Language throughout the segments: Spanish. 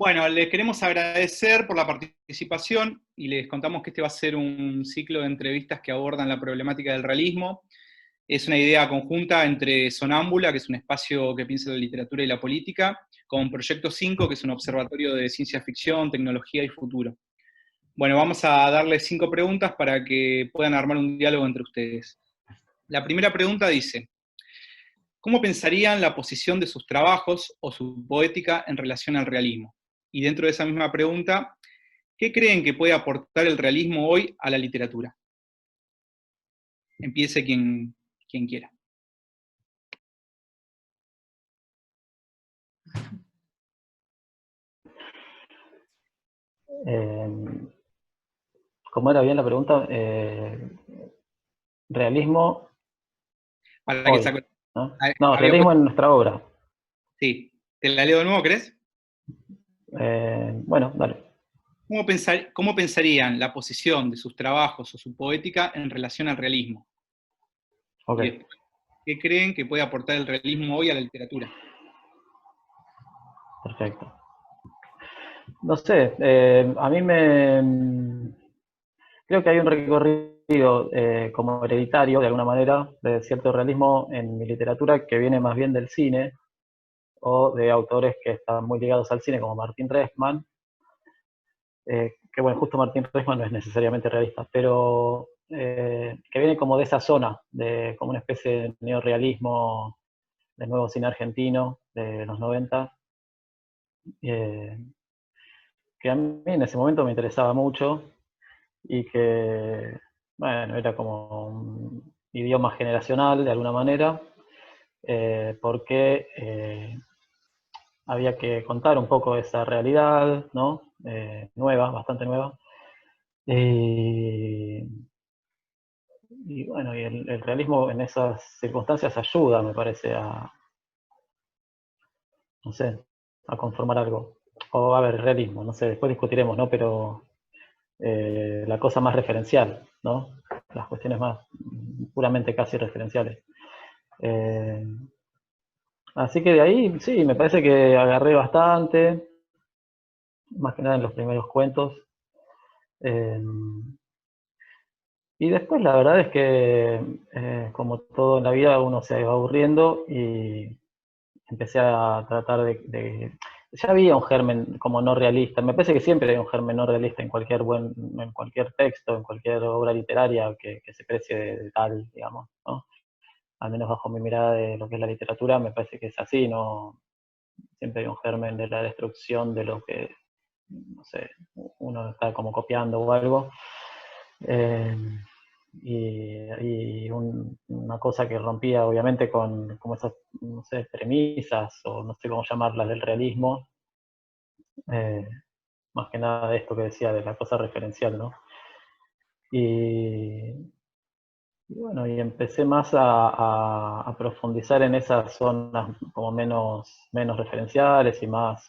Bueno, les queremos agradecer por la participación y les contamos que este va a ser un ciclo de entrevistas que abordan la problemática del realismo. Es una idea conjunta entre Sonámbula, que es un espacio que piensa la literatura y la política, con Proyecto 5, que es un observatorio de ciencia ficción, tecnología y futuro. Bueno, vamos a darles 5 preguntas para que puedan armar un diálogo entre ustedes. La primera pregunta dice: ¿cómo pensarían la posición de sus trabajos o su poética en relación al realismo? Y dentro de esa misma pregunta, ¿qué creen que puede aportar el realismo hoy a la literatura? Empiece quien quiera. Eh, ¿Cómo era bien la pregunta? Realismo Para que hoy, saque, ¿no? No, había realismo puesto, en nuestra obra. sí. ¿Te la leo de nuevo, crees? Bueno, dale. ¿Cómo pensarían la posición de sus trabajos o su poética en relación al realismo? Ok, Y después, ¿qué creen que puede aportar el realismo hoy a la literatura? perfecto. No sé, a mí creo que hay un recorrido como hereditario, de alguna manera, de cierto realismo en mi literatura que viene más bien del cine o de autores que están muy ligados al cine, como Martín Reisman, que bueno, justo Martín Reisman no es necesariamente realista, pero que viene como de esa zona, de como una especie de neorrealismo del nuevo cine argentino de los 90, eh, que a mí en ese momento me interesaba mucho y que, bueno, era como un idioma generacional de alguna manera, porque había que contar un poco esa realidad, ¿no? Nueva, bastante nueva. Y, y bueno, y el realismo en esas circunstancias ayuda, me parece, no sé, a conformar algo. O a ver, realismo, no sé, después discutiremos, ¿no? Pero la cosa más referencial, ¿no? Las cuestiones más puramente casi referenciales. Eh, Así que de ahí, sí, me parece que agarré bastante, más que nada en los primeros cuentos. Eh, y después la verdad es que, como todo en la vida, uno se va aburriendo y empecé a tratar ya había un germen como no realista. Me parece que siempre hay un germen no realista en cualquier texto, en cualquier obra literaria que se precie de tal, digamos, ¿no? Al menos bajo mi mirada de lo que es la literatura, me parece que es así, ¿no? Siempre hay un germen de la destrucción de lo que, no sé, uno está como copiando o algo. Eh, una cosa que rompía obviamente con como esas, no sé, premisas o no sé cómo llamarlas del realismo, eh, más que nada de esto que decía de la cosa referencial, ¿no? Y, y bueno, y empecé más a profundizar en esas zonas como menos referenciales y más,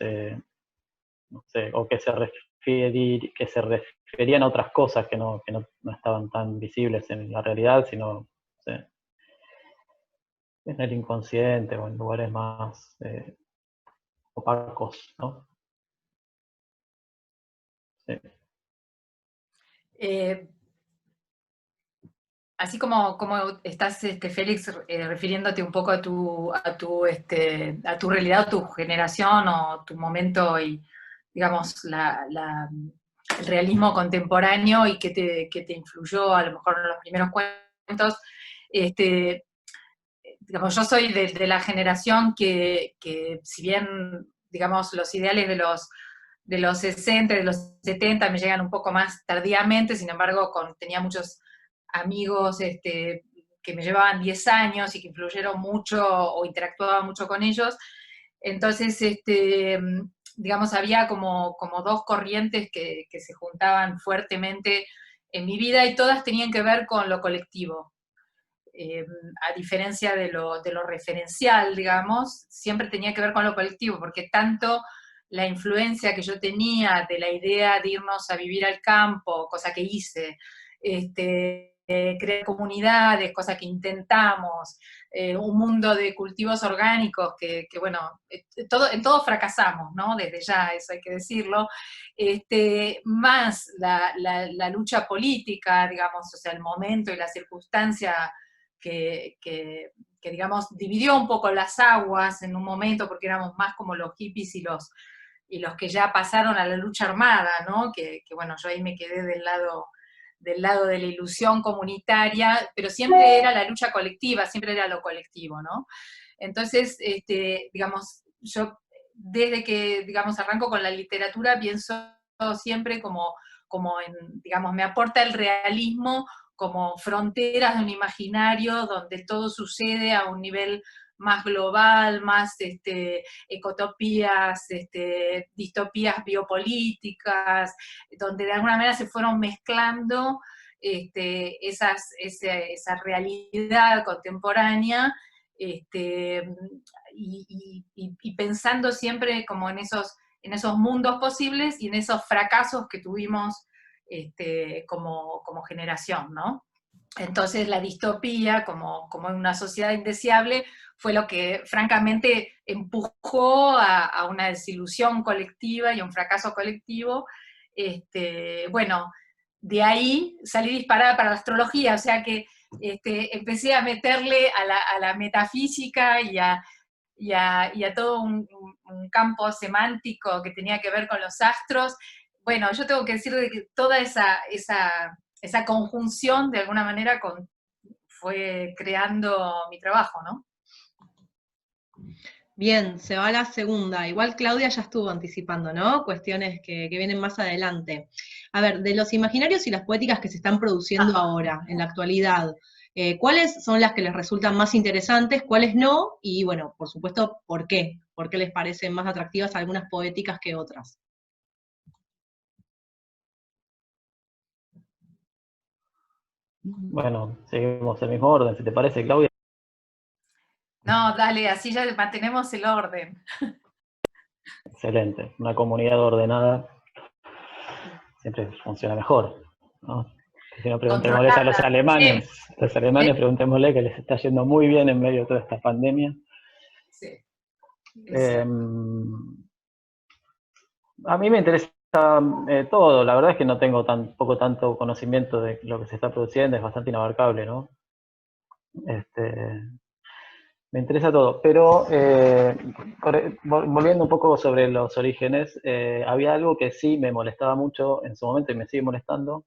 no sé, o que se referían a otras cosas que no estaban tan visibles en la realidad, sino, no sé, en el inconsciente o en lugares más opacos, ¿no? Sí. Eh, Así como estás, Félix, refiriéndote un poco a tu realidad, tu generación o tu momento y, digamos, el realismo contemporáneo y que te influyó a lo mejor en los primeros cuentos, este, digamos, yo soy de la generación que si bien, digamos, los ideales de los 60, de los 70 me llegan un poco más tardíamente, sin embargo, tenía muchos amigos que me llevaban 10 años y que influyeron mucho o interactuaba mucho con ellos. Entonces, digamos, había como dos corrientes que se juntaban fuertemente en mi vida y todas tenían que ver con lo colectivo. Eh, a diferencia de lo referencial, digamos, siempre tenía que ver con lo colectivo, porque tanto la influencia que yo tenía de la idea de irnos a vivir al campo, cosa que hice, crear comunidades, cosa que intentamos, un mundo de cultivos orgánicos que bueno, en todo fracasamos, ¿no? Desde ya, eso hay que decirlo, más la lucha política, digamos, o sea, el momento y la circunstancia que, digamos, dividió un poco las aguas en un momento, porque éramos más como los hippies y los que ya pasaron a la lucha armada, ¿no? Bueno, yo ahí me quedé del lado de la ilusión comunitaria, pero siempre era la lucha colectiva, siempre era lo colectivo, ¿no? Entonces, digamos, yo desde que, digamos, arranco con la literatura, pienso siempre como digamos, me aporta el realismo como fronteras de un imaginario donde todo sucede a un nivel más global, más ecotopías, distopías biopolíticas, donde de alguna manera se fueron mezclando esa realidad contemporánea, y pensando siempre como en esos mundos posibles y en esos fracasos que tuvimos como generación, ¿no? Entonces la distopía, como en una sociedad indeseable, fue lo que francamente empujó a una desilusión colectiva y a un fracaso colectivo. Bueno, de ahí salí disparada para la astrología, o sea que empecé a meterle a la metafísica y a todo un campo semántico que tenía que ver con los astros. Bueno, yo tengo que decir de que toda esa conjunción, de alguna manera, fue creando mi trabajo, ¿no? Bien, se va la segunda. Igual Claudia ya estuvo anticipando, ¿no? Cuestiones que vienen más adelante. A ver, de los imaginarios y las poéticas que se están produciendo ahora, en la actualidad, ¿cuáles son las que les resultan más interesantes, cuáles no? Y bueno, por supuesto, ¿por qué? ¿Por qué les parecen más atractivas algunas poéticas que otras? Bueno, seguimos el mismo orden, si te parece, Claudia. No, dale, así ya mantenemos el orden. Excelente. Una comunidad ordenada siempre funciona mejor, ¿no? Si no, preguntémosle a los alemanes. Los alemanes, preguntémosle que les está yendo muy bien en medio de toda esta pandemia. Sí. A mí me interesa todo. La verdad es que no tengo tampoco tanto conocimiento de lo que se está produciendo, es bastante inabarcable, ¿no? Me interesa todo, pero volviendo un poco sobre los orígenes, había algo que sí me molestaba mucho en su momento y me sigue molestando,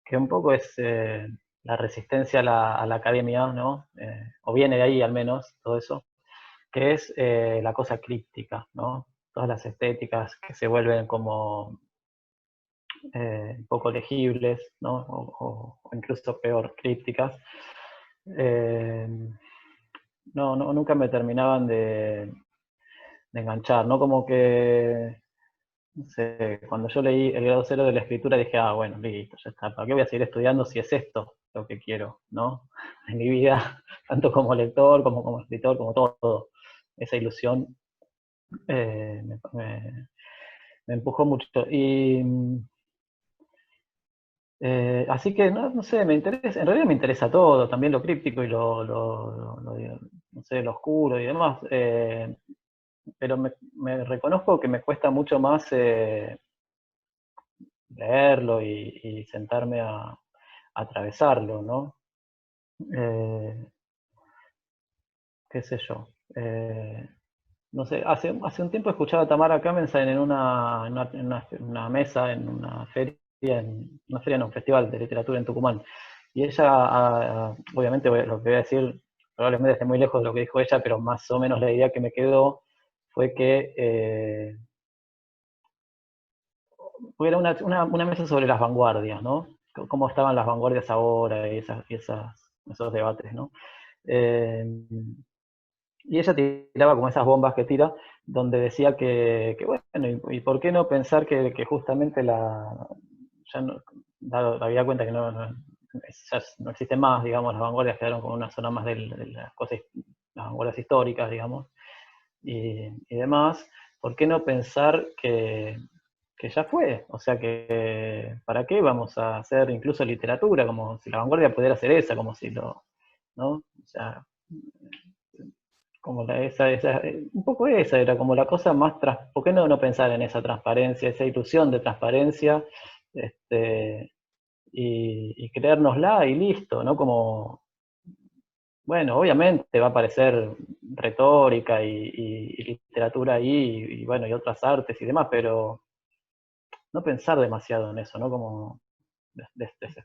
que un poco es la resistencia a la academia, ¿no? O viene de ahí al menos todo eso, que es la cosa críptica, ¿no? Todas las estéticas que se vuelven como un poco legibles, ¿no? O incluso peor, crípticas. Nunca me terminaban de enganchar, ¿no? Como que, no sé, cuando yo leí el grado cero de la escritura dije, bueno, listo, ya está, ¿para qué voy a seguir estudiando si es esto lo que quiero, ¿no? En mi vida, tanto como lector, como escritor, como todo. Esa ilusión me empujó mucho. Y así que, no sé, me interesa, en realidad me interesa todo, también lo críptico y no sé, lo oscuro y demás. Pero me reconozco que me cuesta mucho más leerlo y sentarme a atravesarlo, ¿no? Qué sé yo. No sé, hace un tiempo escuchaba a Tamara Kamenstein en una mesa, en una feria, no, un festival de literatura en Tucumán. Y ella, obviamente lo que voy a decir probablemente esté muy lejos de lo que dijo ella, pero más o menos la idea que me quedó fue que era una mesa sobre las vanguardias, ¿no? Cómo estaban las vanguardias ahora y esos debates, ¿no? Y ella tiraba como esas bombas que tira, donde decía que bueno, y por qué no pensar que justamente ya no, había cuenta que ya no existen más, digamos, las vanguardias quedaron como una zona más de las cosas, las vanguardias históricas, digamos, y demás. ¿Por qué no pensar que que ya fue. O sea que, ¿para qué vamos a hacer incluso literatura? Como si la vanguardia pudiera hacer esa, como si lo, ¿no? O sea, como un poco esa era como la cosa más, ¿por qué no pensar en esa transparencia, esa ilusión de transparencia, y creérnosla y listo, ¿no? Como, bueno, obviamente va a aparecer retórica y literatura ahí, bueno, y otras artes y demás, pero no pensar demasiado en eso, ¿no? Como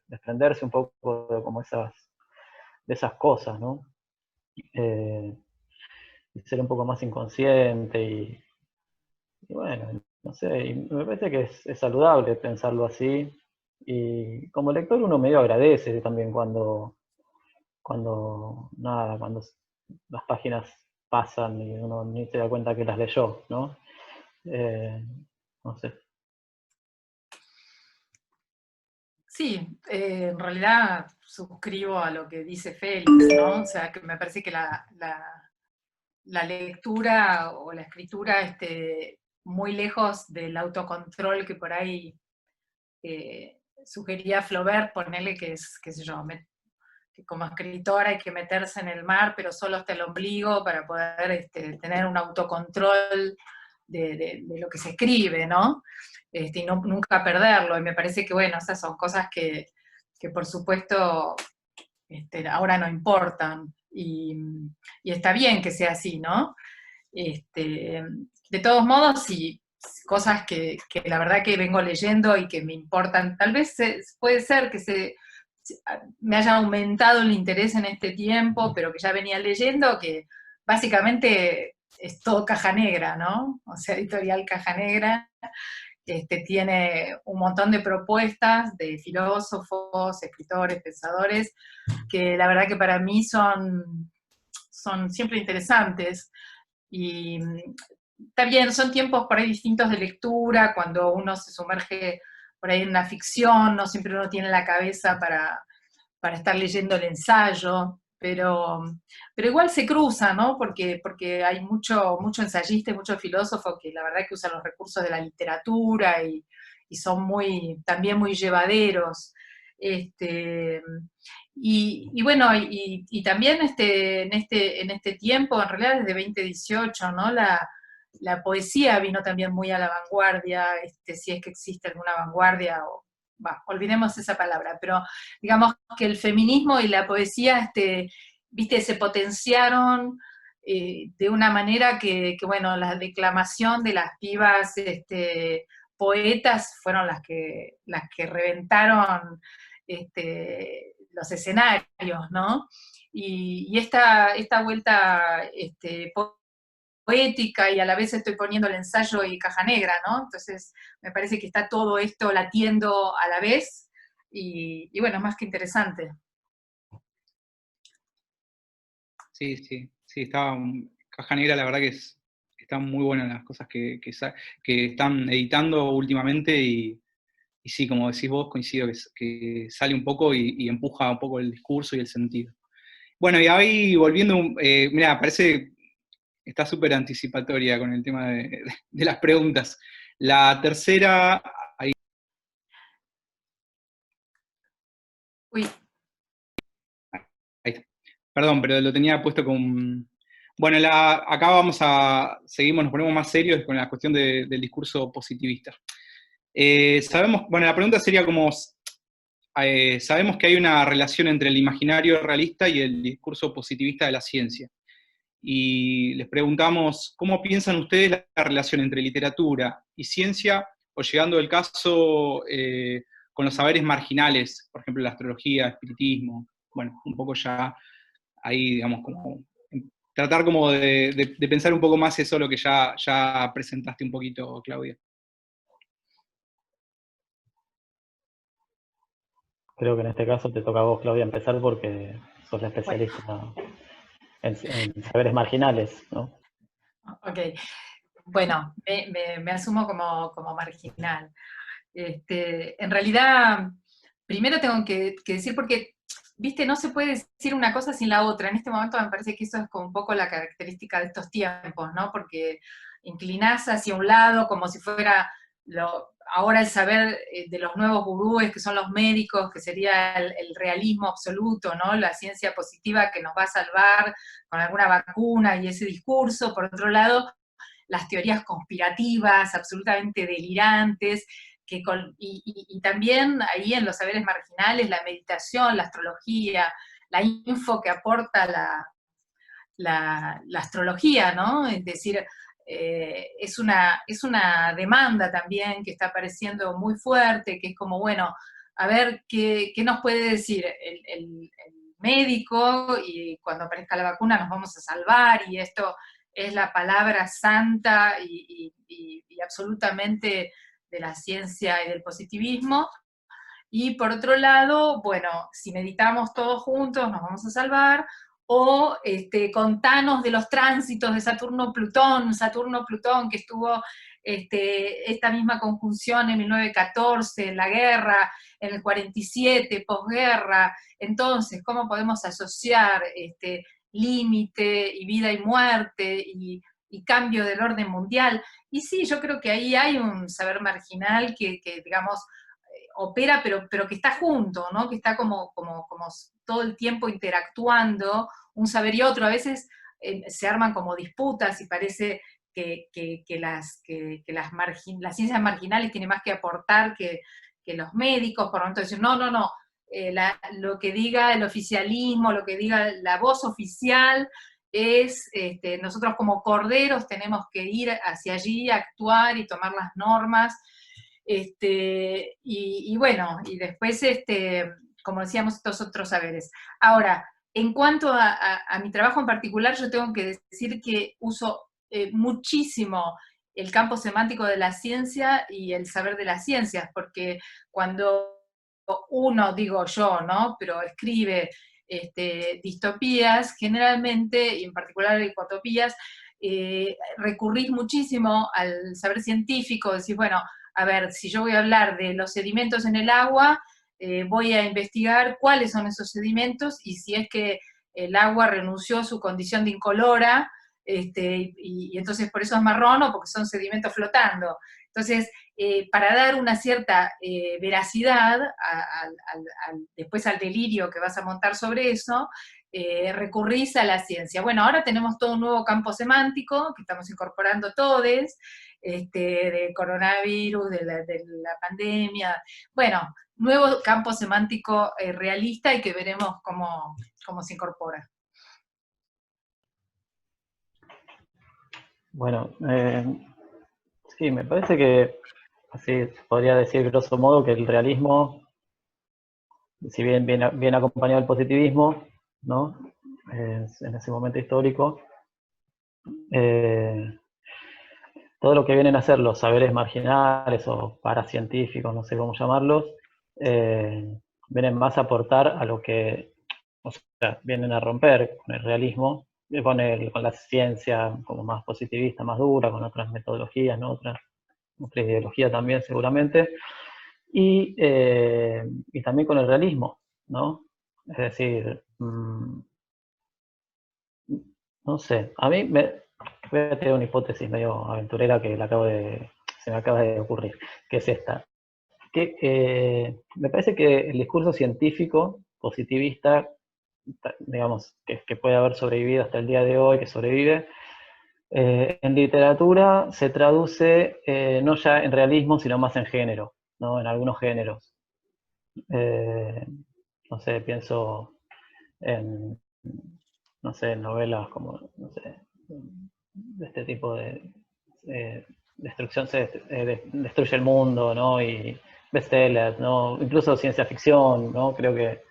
desprenderse un poco de como de esas cosas, ¿no? Y ser un poco más inconsciente y bueno, no sé, y me parece que es saludable pensarlo así. Y como lector uno medio agradece también cuando las páginas pasan y uno ni se da cuenta que las leyó, ¿no? No sé. Sí, en realidad suscribo a lo que dice Félix, ¿no? O sea, que me parece que la lectura o la escritura muy lejos del autocontrol que por ahí sugería Flaubert, ponerle que es, qué sé yo, que como escritora hay que meterse en el mar, pero solo hasta el ombligo para poder tener un autocontrol de lo que se escribe, ¿no? Y nunca perderlo, y me parece que, bueno, esas son cosas que por supuesto ahora no importan, y está bien que sea así, ¿no? De todos modos, sí, cosas que la verdad que vengo leyendo y que me importan, tal vez puede ser que me haya aumentado el interés en este tiempo, pero que ya venía leyendo, que básicamente es todo Caja Negra, ¿no? O sea, editorial Caja Negra, tiene un montón de propuestas de filósofos, escritores, pensadores, que la verdad que para mí son siempre interesantes. Y está bien, son tiempos por ahí distintos de lectura, cuando uno se sumerge por ahí en una ficción, no siempre uno tiene la cabeza para estar leyendo el ensayo, pero igual se cruza, ¿no? Porque hay mucho ensayista y mucho filósofo que la verdad que usan los recursos de la literatura y son también muy llevaderos. Y bueno, y también en este tiempo, en realidad desde 2018, ¿no? La poesía vino también muy a la vanguardia, si es que existe alguna vanguardia, olvidemos esa palabra, pero digamos que el feminismo y la poesía, viste, se potenciaron de una manera bueno, la declamación de las pibas poetas fueron las que reventaron los escenarios, ¿no? Y esta vuelta poética, y a la vez estoy poniendo el ensayo y Caja Negra, ¿no? Entonces me parece que está todo esto latiendo a la vez, y bueno, es más que interesante. Sí, sí, sí, Caja Negra, la verdad que están muy buenas las cosas que están editando últimamente, y sí, como decís vos, coincido que sale un poco y empuja un poco el discurso y el sentido. Bueno, y ahí volviendo, mira, parece, está súper anticipatoria con el tema de las preguntas. La tercera, ahí, Uy, ahí está. Perdón, pero lo tenía puesto con... Bueno, acá seguimos, nos ponemos más serios con la cuestión del discurso positivista. Bueno, la pregunta sería como, sabemos que hay una relación entre el imaginario realista y el discurso positivista de la ciencia. Y les preguntamos, ¿cómo piensan ustedes la relación entre literatura y ciencia, o llegando el caso con los saberes marginales, por ejemplo, la astrología, espiritismo? Bueno, un poco ya ahí, digamos, como tratar como de pensar un poco más eso, lo que ya presentaste un poquito, Claudia. Creo que en este caso te toca a vos, Claudia, empezar porque sos la bueno, especialista en saberes marginales, ¿no? ok. Bueno, me asumo como marginal. En realidad, primero tengo que decir, porque, viste, no se puede decir una cosa sin la otra. En este momento me parece que eso es como un poco la característica de estos tiempos, ¿no? Porque inclinás hacia un lado como si fuera ahora el saber de los nuevos gurúes, que son los médicos, que sería el realismo absoluto, ¿no? La ciencia positiva que nos va a salvar con alguna vacuna y ese discurso. Por otro lado, las teorías conspirativas, absolutamente delirantes, y también ahí en los saberes marginales, la meditación, la astrología, la info que aporta la astrología, ¿no? Es decir, es una demanda también que está apareciendo muy fuerte, que es como, bueno, a ver qué nos puede decir el médico, y cuando aparezca la vacuna nos vamos a salvar, y esto es la palabra santa y absolutamente de la ciencia y del positivismo. Y por otro lado, bueno, si meditamos todos juntos nos vamos a salvar, o contanos de los tránsitos de Saturno-Plutón, Saturno-Plutón que estuvo esta misma conjunción en 1914, en la guerra, en el 47, posguerra. Entonces, ¿cómo podemos asociar límite y vida y muerte y cambio del orden mundial? Y sí, yo creo que ahí hay un saber marginal que digamos, opera, pero que está junto, ¿no? Que está como todo el tiempo interactuando, un saber y otro. A veces se arman como disputas y parece que las ciencias marginales tienen más que aportar que los médicos, por lo tanto decir, no, lo que diga el oficialismo, lo que diga la voz oficial es, nosotros como corderos tenemos que ir hacia allí, actuar y tomar las normas. Y bueno, y después, como decíamos, estos otros saberes. Ahora, en cuanto a mi trabajo en particular, yo tengo que decir que uso muchísimo el campo semántico de la ciencia y el saber de las ciencias, porque cuando uno, digo yo, ¿no? Pero escribe distopías, generalmente, y en particular distopías, recurrís muchísimo al saber científico, decís, bueno, a ver, si yo voy a hablar de los sedimentos en el agua, voy a investigar cuáles son esos sedimentos y si es que el agua renunció a su condición de incolora, y entonces por eso es marrón o porque son sedimentos flotando. Entonces, para dar una cierta veracidad después al delirio que vas a montar sobre eso, recurrís a la ciencia. Bueno, ahora tenemos todo un nuevo campo semántico que estamos incorporando todos, de coronavirus, de la pandemia. Bueno, nuevo campo semántico realista y que veremos cómo se incorpora. Bueno, sí, me parece que así podría decir grosso modo que el realismo, si bien viene acompañado del positivismo, ¿no? En ese momento histórico, todo lo que vienen a ser los saberes marginales o paracientíficos, no sé cómo llamarlos, vienen más a aportar a lo que, o sea, vienen a romper con el realismo, con la ciencia como más positivista, más dura, con otras metodologías, ¿no? Otra ideología también seguramente, y también con el realismo, ¿no? Es decir, no sé, a mí voy a tener una hipótesis medio aventurera que se me acaba de ocurrir, que es esta. Que me parece que el discurso científico positivista, digamos, que puede haber sobrevivido hasta el día de hoy, que sobrevive, en literatura se traduce no ya en realismo, sino más en género, ¿no? En algunos géneros. No sé, pienso en, no sé, novelas como, no sé, de este tipo de destrucción destruye el mundo, ¿no? Y bestsellers, ¿no? Incluso ciencia ficción, ¿no? Creo que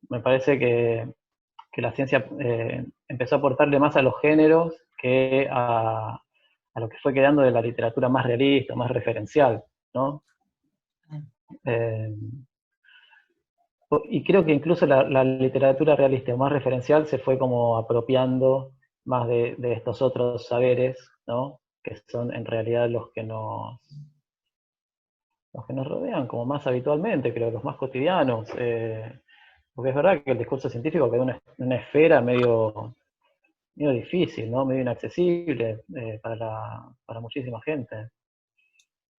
me parece que la ciencia empezó a aportarle más a los géneros que a lo que fue quedando de la literatura más realista, más referencial, ¿no? Y creo que incluso la literatura realista más referencial se fue como apropiando más de estos otros saberes, ¿no? Que son en realidad los que nos rodean como más habitualmente, creo, los más cotidianos. Porque es verdad que el discurso científico quedó en una esfera medio difícil, ¿no? Medio inaccesible para muchísima gente.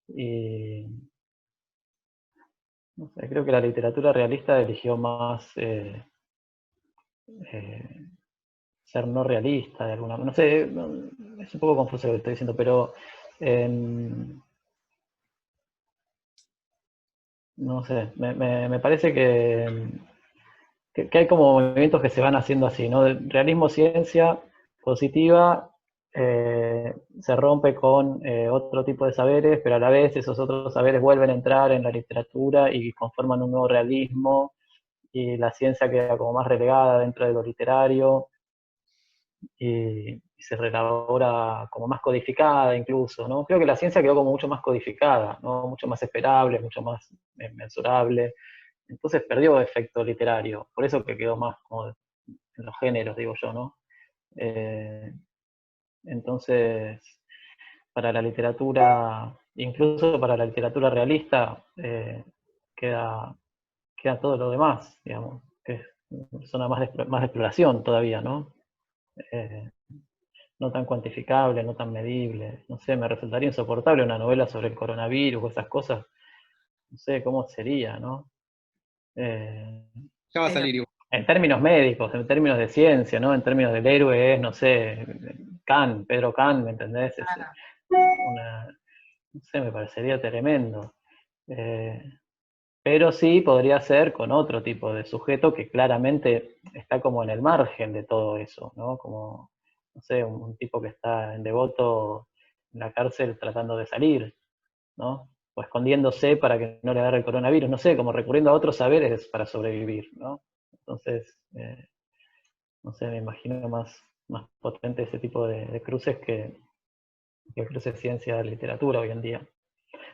Y no sé, creo que la literatura realista eligió más ser no realista de alguna manera. No sé, es un poco confuso lo que estoy diciendo, pero no sé, me parece que hay como movimientos que se van haciendo así, ¿no? Realismo, ciencia positiva, se rompe con otro tipo de saberes, pero a la vez esos otros saberes vuelven a entrar en la literatura y conforman un nuevo realismo, y la ciencia queda como más relegada dentro de lo literario, y se relabora como más codificada incluso, ¿no? Creo que la ciencia quedó como mucho más codificada, ¿no? Mucho más esperable, mucho más mensurable. Entonces perdió efecto literario, por eso que quedó más como en los géneros, digo yo, ¿no? Eh, entonces, para la literatura, incluso para la literatura realista, queda, queda todo lo demás, digamos, que es una zona más de exploración todavía, ¿no? Eh, no tan cuantificable, no tan medible. No sé, me resultaría insoportable una novela sobre el coronavirus o esas cosas. No sé cómo sería, ¿no? Ya va a Pero, salir igual. En términos médicos, en términos de ciencia, ¿no? En términos del héroe es, no sé, Kant, Pedro Kant, ¿me entendés? Es claro. una, no sé, me parecería tremendo. Eh, pero sí podría ser con otro tipo de sujeto que claramente está como en el margen de todo eso, ¿no? Como, no sé, un tipo que está en devoto en la cárcel tratando de salir, ¿no? O escondiéndose para que no le agarre el coronavirus, no sé, como recurriendo a otros saberes para sobrevivir, ¿no? Entonces, no sé, me imagino más potente ese tipo de cruces que cruces ciencia-literatura hoy en día.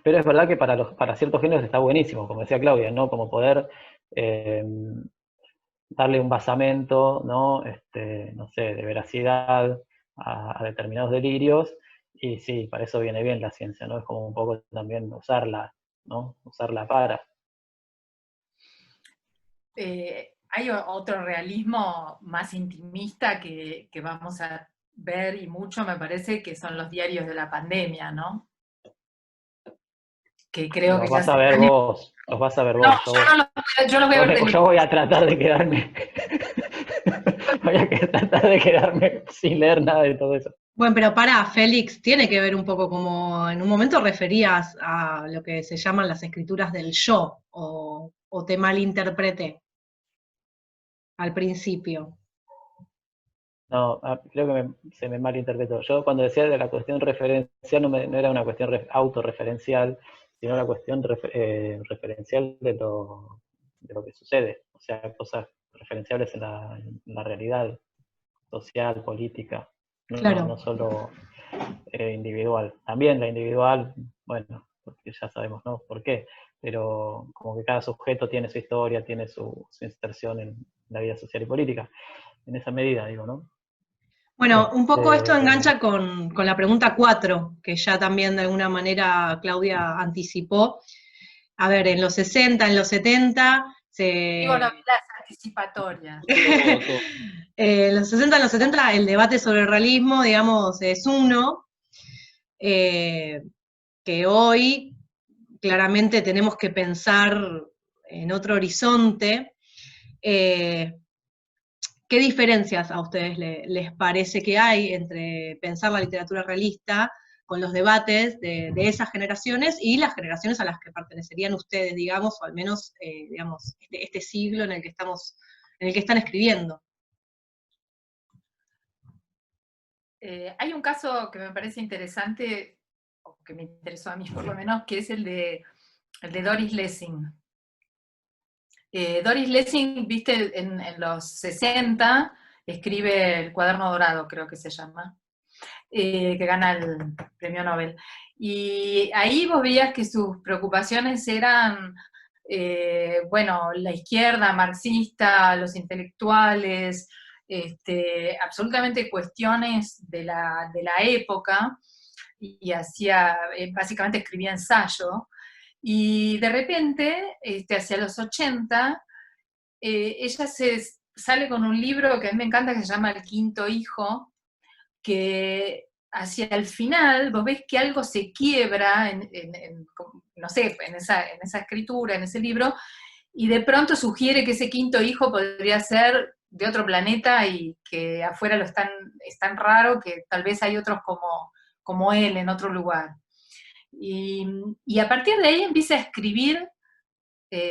Pero es verdad que para ciertos géneros está buenísimo, como decía Claudia, ¿no? Como poder eh, darle un basamento, ¿no? No sé, de veracidad a determinados delirios, y sí, para eso viene bien la ciencia, ¿no? Es como un poco también usarla, ¿no? Usarla para. Hay otro realismo más intimista que vamos a ver y mucho, me parece, que son los diarios de la pandemia, ¿no? Que creo que Los ya vas se a ver están... vos, los vas a ver No, vos. yo los voy a ver de Yo lejos. voy a tratar de quedarme, voy a tratar de quedarme sin leer nada de todo eso. Bueno, pero para Félix, tiene que ver un poco como en un momento referías a lo que se llaman las escrituras del yo, o te malinterpreté al principio. No, creo que se me malinterpretó. Yo cuando decía de la cuestión referencial no era una cuestión autorreferencial, sino una cuestión referencial de lo que sucede. O sea, cosas referenciables en la realidad social, política, no Claro. solo individual. También la individual, bueno, porque ya sabemos, ¿no? ¿Por qué? Pero como que cada sujeto tiene su historia, tiene su inserción en la vida social y política. En esa medida, digo, ¿no? Bueno, un poco esto Este, engancha con la pregunta 4, que ya también de alguna manera Claudia anticipó. A ver, en los 60, en los 70, Digo se... novelas anticipatorias. Todo, todo. En los 60, en los 70, el debate sobre el realismo, digamos, es uno, eh, que hoy claramente tenemos que pensar en otro horizonte. Eh, ¿Qué diferencias a ustedes les parece que hay entre pensar la literatura realista con los debates de esas generaciones y las generaciones a las que pertenecerían ustedes, digamos, o al menos, digamos, este siglo en el que estamos, en el que están escribiendo? Hay un caso que me parece interesante, o que me interesó a mí por lo menos, que es el de Doris Lessing. Doris Lessing, viste, en los 60, escribe El Cuaderno Dorado, creo que se llama, que gana el premio Nobel. Y ahí vos veías que sus preocupaciones eran, bueno, la izquierda marxista, los intelectuales, absolutamente cuestiones de la época, y hacía, básicamente escribía ensayo, y de repente, hacia los 80, ella sale con un libro que a mí me encanta, que se llama El Quinto Hijo, que hacia el final vos ves que algo se quiebra, no sé, en esa escritura, en ese libro, y de pronto sugiere que ese quinto hijo podría ser de otro planeta y que afuera es tan raro que tal vez hay otros como él en otro lugar. Y a partir de ahí empieza a escribir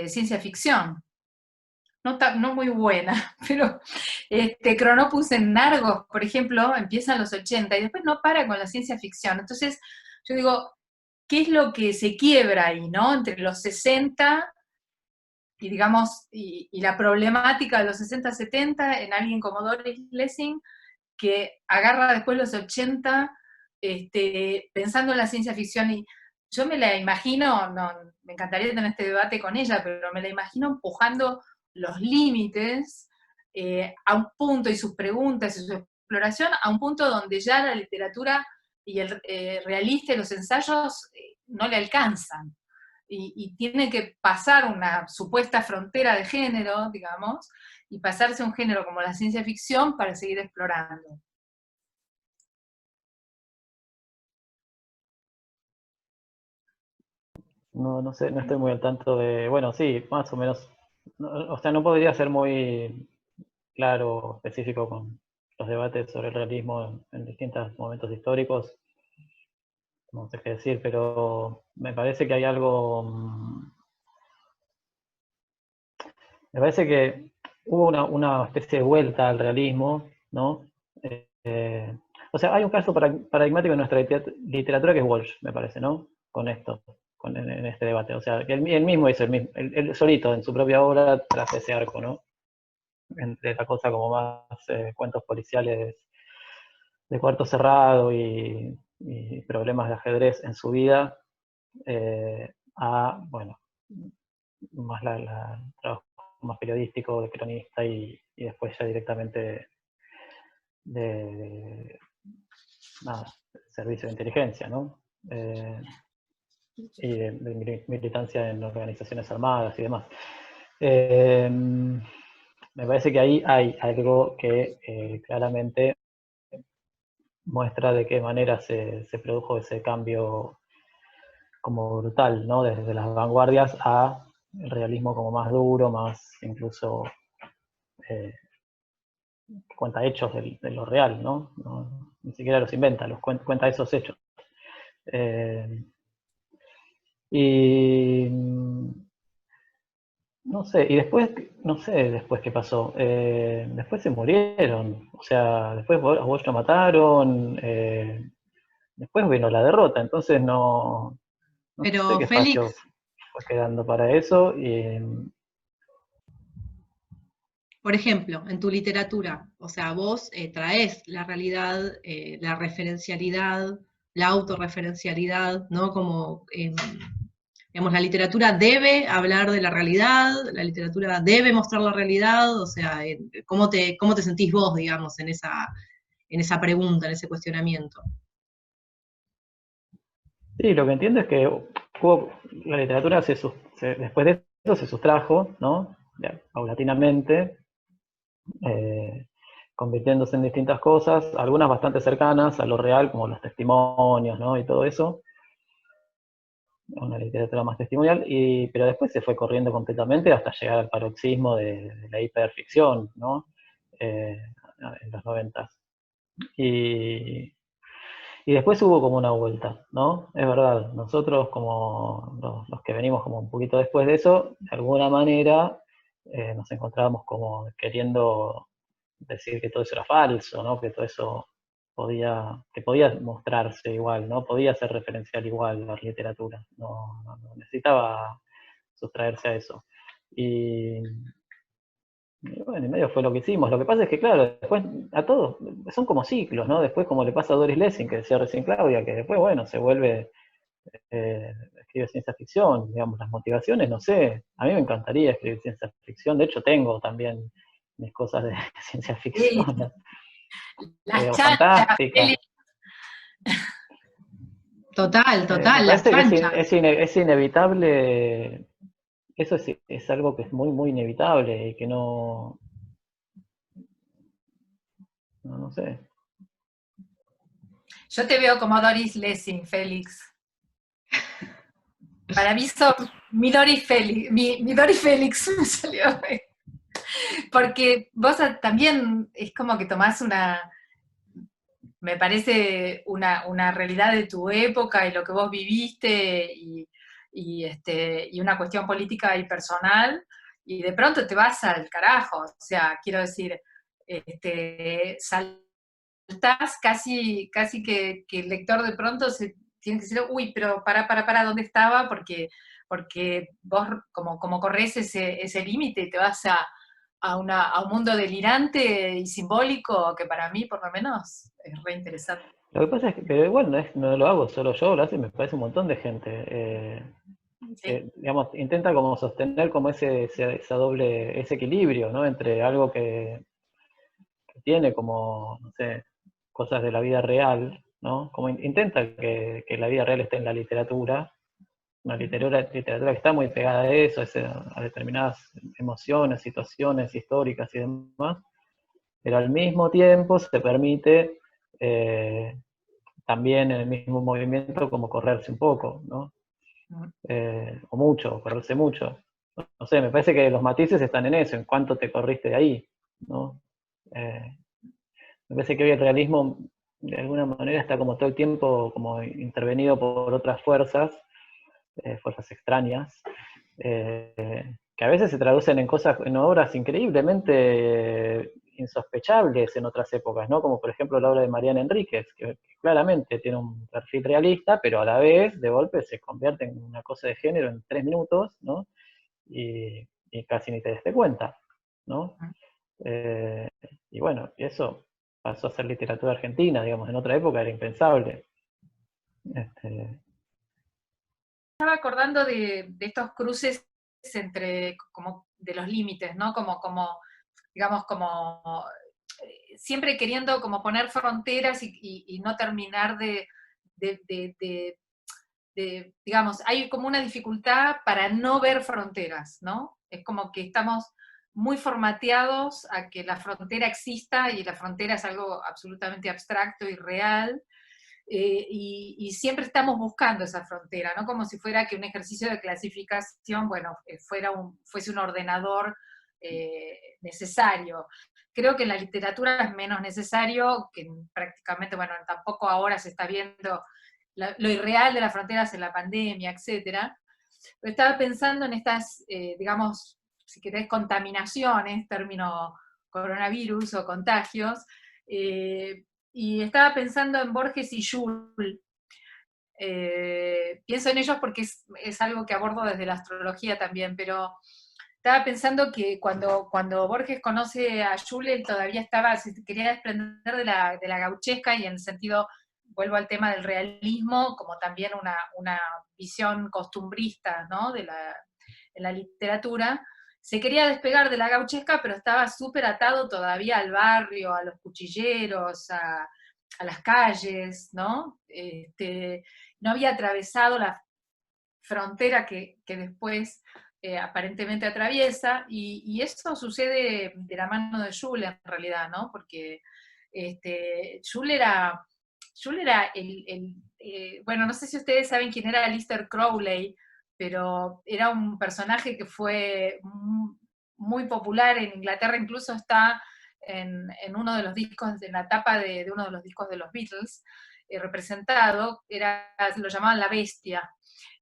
ciencia ficción. No muy buena, pero Cronopus en Nargos, por ejemplo, empieza en los 80 y después no para con la ciencia ficción. Entonces, yo digo, ¿qué es lo que se quiebra ahí, no? Entre los 60 y digamos, y la problemática de los 60-70 en alguien como Doris Lessing, que agarra después los 80 pensando en la ciencia ficción, y yo me la imagino, no, me encantaría tener este debate con ella, pero me la imagino empujando los límites a un punto, y sus preguntas y su exploración, a un punto donde ya la literatura y el realista y los ensayos no le alcanzan. Y tiene que pasar una supuesta frontera de género, digamos, y pasarse a un género como la ciencia ficción para seguir explorando. No sé, no estoy muy al tanto de, bueno, sí, más o menos, o sea, no podría ser muy claro, específico con los debates sobre el realismo en distintos momentos históricos, no sé qué decir, pero me parece que hay algo, me parece que hubo una especie de vuelta al realismo, ¿no? O sea, hay un caso paradigmático en nuestra literatura que es Walsh, me parece, ¿no? Con esto, en este debate. O sea, que él mismo hizo él solito, en su propia obra, tras ese arco, ¿no? Entre la cosa como más cuentos policiales de cuarto cerrado y problemas de ajedrez en su vida, a, bueno, más trabajo más periodístico, de cronista y después ya directamente de nada, servicio de inteligencia, ¿no? Y de militancia en organizaciones armadas y demás. Me parece que ahí hay algo que claramente muestra de qué manera se produjo ese cambio como brutal, ¿no? Desde las vanguardias a el realismo como más duro, más incluso cuenta hechos de lo real, ¿no? Ni siquiera los inventa, los cuenta esos hechos. Y no sé, y después, no sé después qué pasó. Después se murieron, o sea, después a Bosch lo mataron, después vino la derrota, entonces no sé Pero qué espacio Félix, fue quedando para eso. Y, por ejemplo, en tu literatura, o sea, vos traes la realidad, la referencialidad, la autorreferencialidad, ¿no? Como, digamos, la literatura debe hablar de la realidad, la literatura debe mostrar la realidad, o sea, ¿cómo te sentís vos, digamos, en esa pregunta, en ese cuestionamiento? sí, lo que entiendo es que la literatura después de eso se sustrajo, ¿no? Ya, paulatinamente, eh, convirtiéndose en distintas cosas, algunas bastante cercanas a lo real, como los testimonios, ¿no? Y todo eso, una literatura más testimonial, pero después se fue corriendo completamente hasta llegar al paroxismo de la hiperficción, ¿no? En los 90. Y, y después hubo como una vuelta, ¿no? Es verdad, nosotros como los que venimos como un poquito después de eso, de alguna manera nos encontrábamos como queriendo decir que todo eso era falso, ¿no? Que todo eso que podía mostrarse igual, ¿no? Podía ser referencial igual la literatura, no necesitaba sustraerse a eso. Y bueno, en medio fue lo que hicimos. Lo que pasa es que, claro, después a todos, son como ciclos, ¿no? Después, como le pasa a Doris Lessing, que decía recién Claudia, que después, bueno, se vuelve, escribe ciencia ficción, digamos, las motivaciones, no sé. A mí me encantaría escribir ciencia ficción, de hecho tengo también mis cosas de ciencia Sí, ficción, las o chanchas, fantástica. Total, Me total, las parece que chanchas. es inevitable, eso es algo que es muy, muy inevitable y que no sé. Yo te veo como Doris Lessing, Félix. Para mí son mi Doris Félix, mi Doris Félix me salió. Porque vos también es como que tomás me parece una realidad de tu época y lo que vos viviste y una cuestión política y personal, y de pronto te vas al carajo, o sea, quiero decir, saltás casi que el lector de pronto tiene que decir, uy, pero para, ¿dónde estaba? Porque vos como corres ese límite y te vas a un mundo delirante y simbólico que para mí, por lo menos, es re interesante. Lo que pasa es que, pero igual no lo hago solo yo, lo hace, me parece un montón de gente. Sí. Digamos, intenta como sostener como ese equilibrio, ¿no? Entre algo que tiene como, no sé, cosas de la vida real, ¿no? Como intenta que la vida real esté en la literatura, una literatura que está muy pegada a eso, a determinadas emociones, situaciones históricas y demás, pero al mismo tiempo se permite también en el mismo movimiento como correrse un poco, ¿no? O mucho, correrse mucho. No sé, me parece que los matices están en eso, en cuánto te corriste de ahí, ¿no? Me parece que hoy el realismo de alguna manera está como todo el tiempo como intervenido por otras fuerzas, fuerzas extrañas, que a veces se traducen en cosas, en obras increíblemente insospechables en otras épocas, ¿no? Como por ejemplo la obra de Mariana Enríquez, que claramente tiene un perfil realista, pero a la vez, de golpe, se convierte en una cosa de género en 3 minutos, ¿no? Y casi ni te des cuenta, ¿no? Y bueno, eso pasó a ser literatura argentina, digamos, en otra época era impensable. Estaba acordando de estos cruces entre, como de los límites, ¿no? Digamos, siempre queriendo como poner fronteras y no terminar digamos, hay como una dificultad para no ver fronteras, ¿no? Es como que estamos muy formateados a que la frontera exista y la frontera es algo absolutamente abstracto y real, y siempre estamos buscando esa frontera, ¿no? Como si fuera que un ejercicio de clasificación, bueno, fuese un ordenador necesario. Creo que en la literatura es menos necesario, que prácticamente, bueno, tampoco ahora se está viendo lo irreal de las fronteras en la pandemia, etcétera. Pero estaba pensando en estas, digamos, si querés, contaminaciones, término coronavirus o contagios, y estaba pensando en Borges y Jules. Pienso en ellos porque es algo que abordo desde la astrología también, pero estaba pensando que cuando Borges conoce a Jules, él todavía se quería desprender de la gauchesca, y en el sentido, vuelvo al tema del realismo, como también una visión costumbrista, ¿no? En la literatura. Se quería despegar de la gauchesca, pero estaba súper atado todavía al barrio, a los cuchilleros, a las calles, ¿no? No había atravesado la frontera que después aparentemente atraviesa, y eso sucede de la mano de Jules en realidad, ¿no? Porque Jules era bueno, no sé si ustedes saben quién era Aleister Crowley, pero era un personaje que fue muy popular en Inglaterra, incluso está en uno de los discos, en la tapa de uno de los discos de los Beatles, representado, lo llamaban la bestia,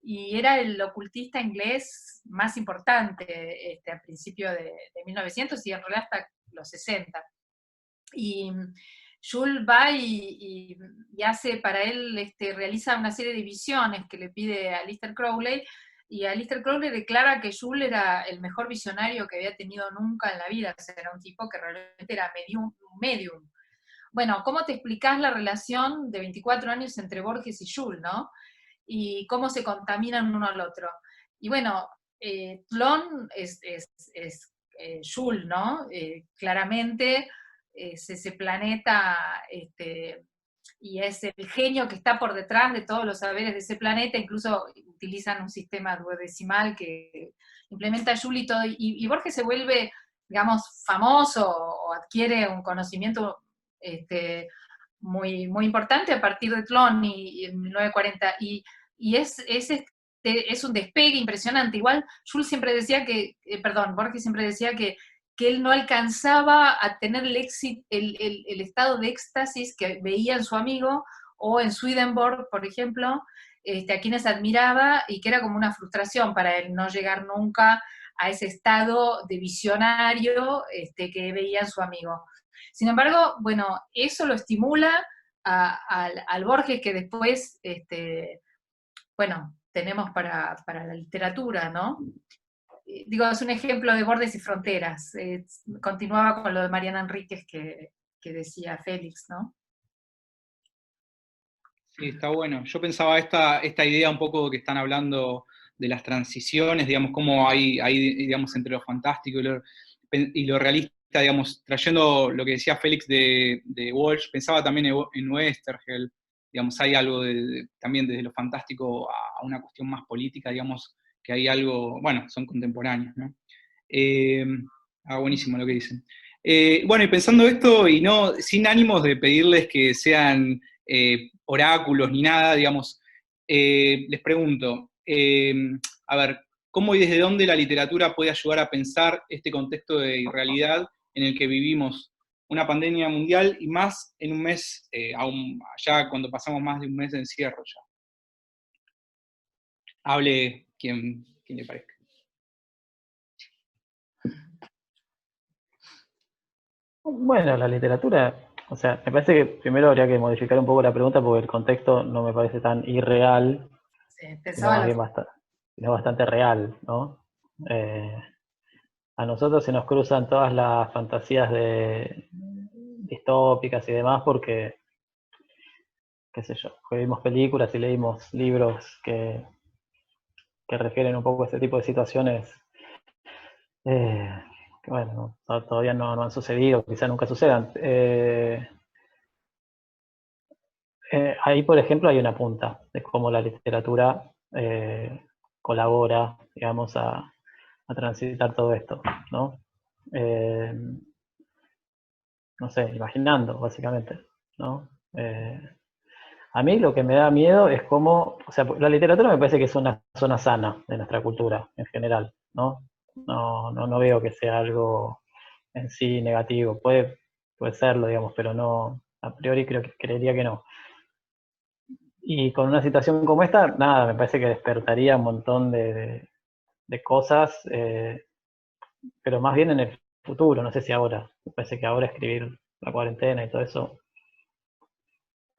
y era el ocultista inglés más importante a principios de 1900 y en realidad hasta los 60. Y Jules va y hace para él, realiza una serie de visiones que le pide a Aleister Crowley, y Aleister Crowley declara que Jules era el mejor visionario que había tenido nunca en la vida, o sea, era un tipo que realmente era medium. Bueno, ¿cómo te explicás la relación de 24 años entre Borges y Jules, no? Y cómo se contaminan uno al otro. Y bueno, Tlön es Jules, ¿no? Claramente es ese planeta, y es el genio que está por detrás de todos los saberes de ese planeta, incluso utilizan un sistema duodecimal que implementa Jules y todo, y Borges se vuelve, digamos, famoso o adquiere un conocimiento muy importante a partir de Tlön y en 1940, y es un despegue impresionante. Igual Jules siempre decía Borges siempre decía que él no alcanzaba a tener el éxito, el estado de éxtasis que veía en su amigo, o en Swedenborg, por ejemplo, a quienes admiraba, y que era como una frustración para él no llegar nunca a ese estado de visionario que veía en su amigo. Sin embargo, bueno, eso lo estimula al Borges que después, bueno, tenemos para la literatura, ¿no? Digo, es un ejemplo de bordes y fronteras. Continuaba con lo de Mariana Enríquez que decía Félix, ¿no? Sí, está bueno. Yo pensaba esta idea un poco que están hablando de las transiciones, digamos, cómo hay digamos, entre lo fantástico y lo realista, digamos, trayendo lo que decía Félix de Walsh, pensaba también en Westergel, digamos, hay algo también desde lo fantástico a una cuestión más política, digamos, que hay algo, bueno, son contemporáneos, ¿no? Eh, buenísimo lo que dicen. Bueno, y pensando esto, y no, sin ánimos de pedirles que sean oráculos ni nada, digamos, les pregunto, a ver, ¿cómo y desde dónde la literatura puede ayudar a pensar este contexto de irrealidad en el que vivimos una pandemia mundial y más en un mes, aún ya cuando pasamos más de un mes de encierro ya? Hable quien le parezca. Bueno, la literatura, o sea, me parece que primero habría que modificar un poco la pregunta porque el contexto no me parece tan irreal, Sí, sino pensaba más bien sino bastante real, ¿no? A nosotros se nos cruzan todas las fantasías distópicas y demás porque, qué sé yo, vimos películas y leímos libros que refieren un poco a este tipo de situaciones que, bueno, todavía no han sucedido, quizás nunca sucedan. Ahí, por ejemplo, hay una punta de cómo la literatura colabora, digamos, a transitar todo esto, ¿no? Eh, no sé, imaginando, básicamente, ¿no? A mí lo que me da miedo es cómo, o sea, la literatura me parece que es una zona sana de nuestra cultura en general, ¿no? No veo que sea algo en sí negativo. Puede serlo, digamos, pero no, a priori creería que no. Y con una situación como esta, nada, me parece que despertaría un montón de cosas, pero más bien en el futuro, no sé si ahora. Me parece que ahora escribir la cuarentena y todo eso,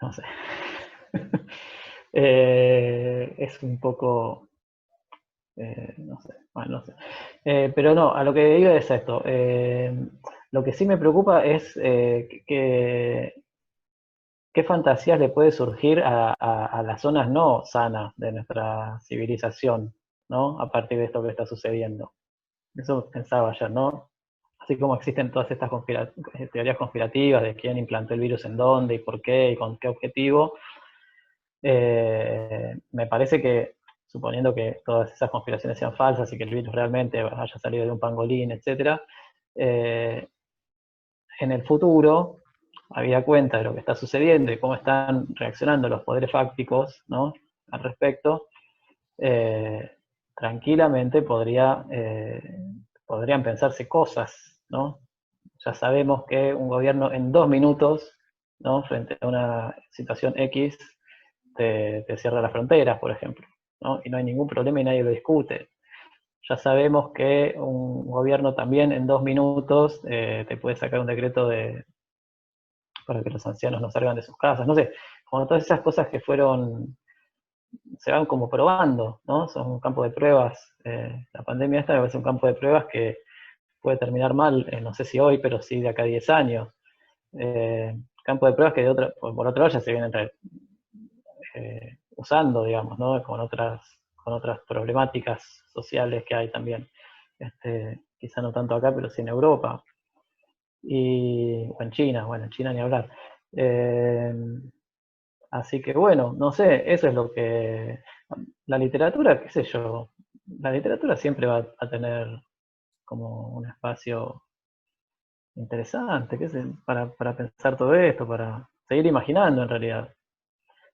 no sé. Es un poco, no sé, bueno, no sé. Pero no, a lo que digo es esto. Lo que sí me preocupa es qué fantasías le puede surgir a las zonas no sanas de nuestra civilización, ¿no? A partir de esto que está sucediendo. Eso pensaba ayer, ¿no? Así como existen todas estas teorías conspirativas de quién implantó el virus en dónde y por qué y con qué objetivo, me parece que, suponiendo que todas esas conspiraciones sean falsas y que el virus realmente haya salido de un pangolín, etc., en el futuro, habida cuenta de lo que está sucediendo y cómo están reaccionando los poderes fácticos, ¿no?, al respecto, tranquilamente podrían pensarse cosas, ¿no? Ya sabemos que un gobierno en 2 minutos, ¿no?, frente a una situación X, te cierra las fronteras, por ejemplo, ¿no? Y no hay ningún problema y nadie lo discute. Ya sabemos que un gobierno también en 2 minutos te puede sacar un decreto para que los ancianos no salgan de sus casas, no sé, como todas esas cosas que se van como probando, ¿no? Son un campo de pruebas. La pandemia esta me parece un campo de pruebas que puede terminar mal, no sé si hoy, pero sí de acá a 10 años. Campo de pruebas que por otro lado ya se vienen usando, digamos, ¿no? Con otras problemáticas sociales que hay también. Quizá no tanto acá, pero sí en Europa. O en China, bueno, en China ni hablar. Así que bueno, no sé, eso es lo que... La literatura, qué sé yo, la literatura siempre va a tener como un espacio interesante, qué sé, para pensar todo esto, seguir imaginando en realidad,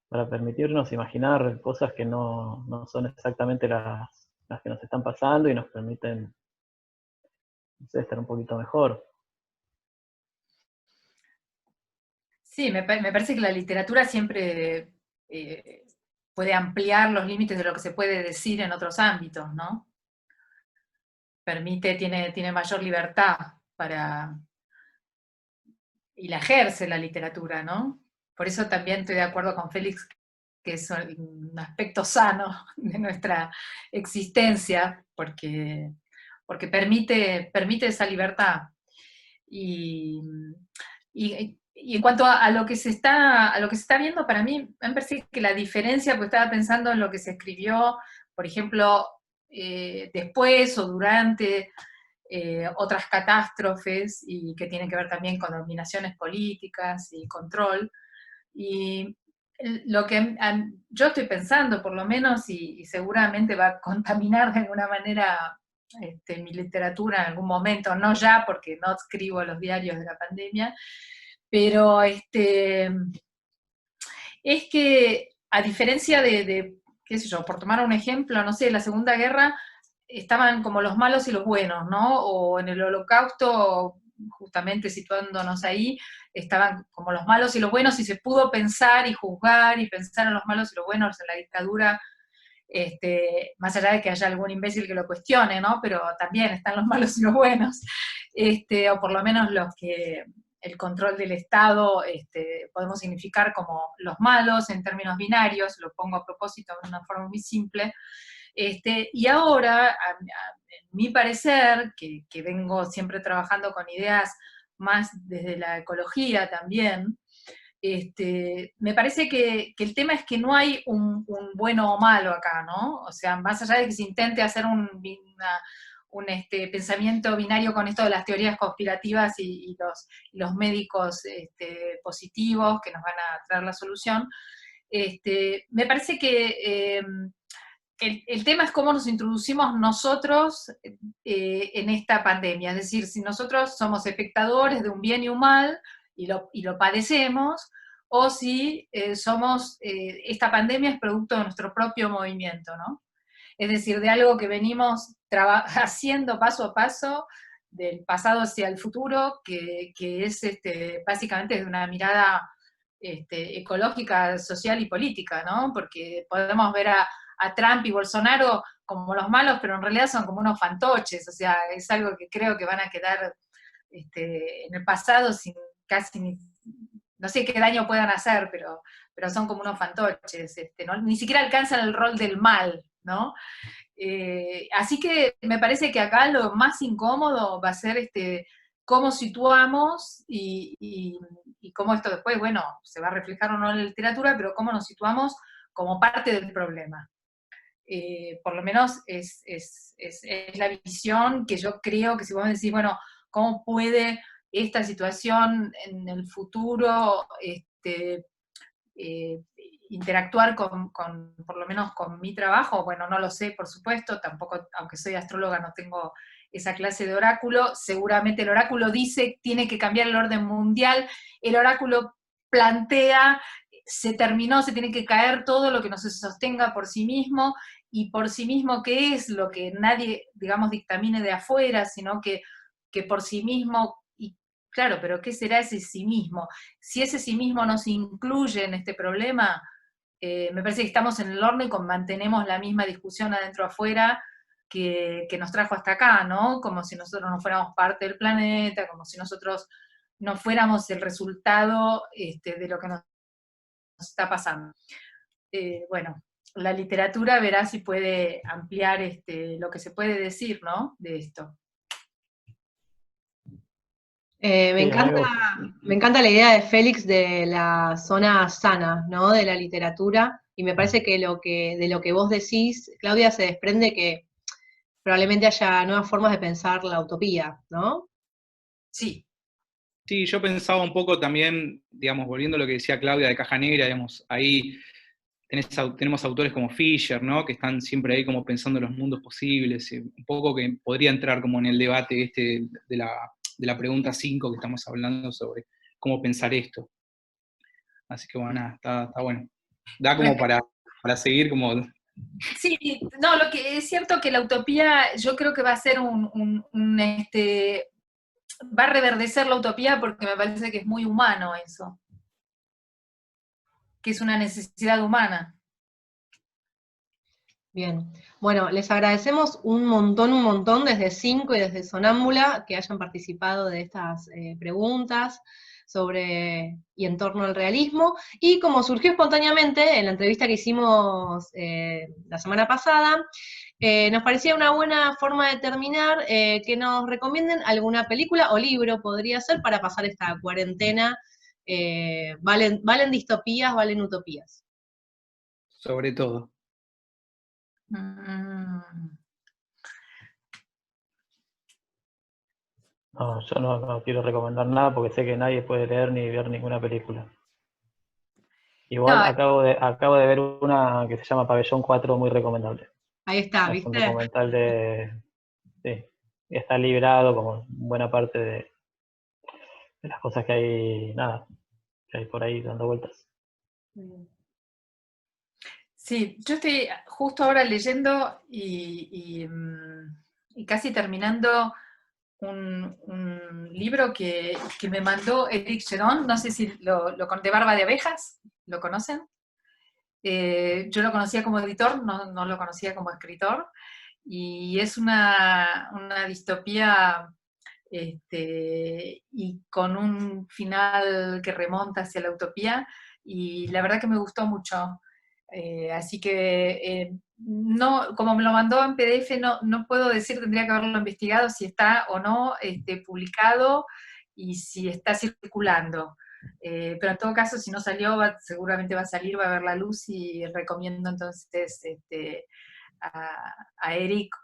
para permitirnos imaginar cosas que no son exactamente las que nos están pasando y nos permiten, no sé, estar un poquito mejor. Sí, me parece que la literatura siempre puede ampliar los límites de lo que se puede decir en otros ámbitos, ¿no? Tiene mayor libertad para, y la ejerce la literatura, ¿no? Por eso también estoy de acuerdo con Félix, que es un aspecto sano de nuestra existencia, porque permite esa libertad. Y en cuanto a lo que se está viendo, para mí me parece que la diferencia, pues estaba pensando en lo que se escribió, por ejemplo, después o durante otras catástrofes, y que tienen que ver también con dominaciones políticas y control. Y lo que yo estoy pensando, por lo menos, y seguramente va a contaminar de alguna manera mi literatura en algún momento, no ya porque no escribo los diarios de la pandemia, pero es que a diferencia qué sé yo, por tomar un ejemplo, no sé, la Segunda Guerra estaban como los malos y los buenos, ¿no? O en el Holocausto, justamente situándonos ahí, estaban como los malos y los buenos, y se pudo pensar y juzgar y pensar en los malos y los buenos en la dictadura, más allá de que haya algún imbécil que lo cuestione, ¿no? Pero también están los malos y los buenos, o por lo menos los que el control del Estado podemos significar como los malos en términos binarios, lo pongo a propósito de una forma muy simple. Y ahora, en mi parecer, que vengo siempre trabajando con ideas más desde la ecología también, me parece que el tema es que no hay un bueno o malo acá, ¿no? O sea, más allá de que se intente hacer un pensamiento binario con esto de las teorías conspirativas y los médicos positivos que nos van a traer la solución, me parece que el tema es cómo nos introducimos nosotros en esta pandemia. Es decir, si nosotros somos espectadores de un bien y un mal y lo padecemos, o si esta pandemia es producto de nuestro propio movimiento, ¿no? Es decir, de algo que venimos haciendo paso a paso, del pasado hacia el futuro, que es básicamente de una mirada ecológica, social y política, ¿no? Porque podemos ver a Trump y Bolsonaro como los malos, pero en realidad son como unos fantoches, o sea, es algo que creo que van a quedar en el pasado sin casi no sé qué daño puedan hacer, pero son como unos fantoches, ni siquiera alcanzan el rol del mal, ¿no? Así que me parece que acá lo más incómodo va a ser cómo situamos y cómo esto después, bueno, se va a reflejar o no en la literatura, pero cómo nos situamos como parte del problema. Por lo menos es la visión que yo creo que si vos me decís, bueno, ¿cómo puede esta situación en el futuro eh, interactuar por lo menos con mi trabajo? Bueno, no lo sé, por supuesto, tampoco, aunque soy astróloga, no tengo esa clase de oráculo. Seguramente el oráculo dice, tiene que cambiar el orden mundial, el oráculo plantea, se terminó, se tiene que caer todo lo que no se sostenga por sí mismo, y por sí mismo, ¿qué es lo que nadie, digamos, dictamine de afuera, sino que por sí mismo? Y claro, pero ¿qué será ese sí mismo? Si ese sí mismo no se incluye en este problema, me parece que estamos en el horno y mantenemos la misma discusión adentro afuera que nos trajo hasta acá, ¿no? Como si nosotros no fuéramos parte del planeta, como si nosotros no fuéramos el resultado de lo que nos está pasando. Bueno, la literatura verá si puede ampliar lo que se puede decir, ¿no? De esto. Me Sí, encanta, me encanta la idea de Félix de la zona sana, ¿no? De la literatura, y me parece que de lo que vos decís, Claudia, se desprende que probablemente haya nuevas formas de pensar la utopía, ¿no? Sí. Sí, yo pensaba un poco también, digamos, volviendo a lo que decía Claudia de Caja Negra, digamos, ahí tenemos autores como Fisher, ¿no? Que están siempre ahí como pensando en los mundos posibles, un poco que podría entrar como en el debate de la pregunta 5 que estamos hablando sobre cómo pensar esto. Así que bueno, nada, está bueno. Da como para seguir como... Sí, no, lo que es cierto que la utopía, yo creo que va a ser va a reverdecer la utopía porque me parece que es muy humano eso, que es una necesidad humana. Bien, bueno, les agradecemos un montón desde Cinco y desde Sonámbula que hayan participado de estas preguntas sobre y en torno al realismo, y como surgió espontáneamente en la entrevista que hicimos la semana pasada, nos parecía una buena forma de terminar que nos recomienden alguna película o libro, podría ser, para pasar esta cuarentena. ¿Valen distopías, valen utopías? Sobre todo. Mm. No, yo no quiero recomendar nada porque sé que nadie puede leer ni ver ninguna película. Igual No, acabo de ver una que se llama Pabellón 4, muy recomendable. Ahí está, Es un ¿viste? documental sí, está librado como buena parte de las cosas que hay por ahí dando vueltas. sí, yo estoy justo ahora leyendo y casi terminando un libro que me mandó Eric Geron, no sé si de Barba de Abejas, ¿lo conocen? Yo lo conocía como editor, no lo conocía como escritor, y es una distopía y con un final que remonta hacia la utopía, y la verdad que me gustó mucho. Así que no, como me lo mandó en PDF, no puedo decir, tendría que haberlo investigado si está o no publicado y si está circulando. Pero en todo caso, si no salió, seguramente va a salir, va a ver la luz, y recomiendo entonces a Eric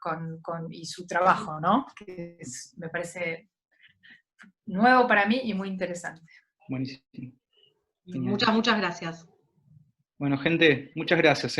y su trabajo, ¿no? Que me parece nuevo para mí y muy interesante. Buenísimo. Muchas gracias. Bueno, gente, muchas gracias.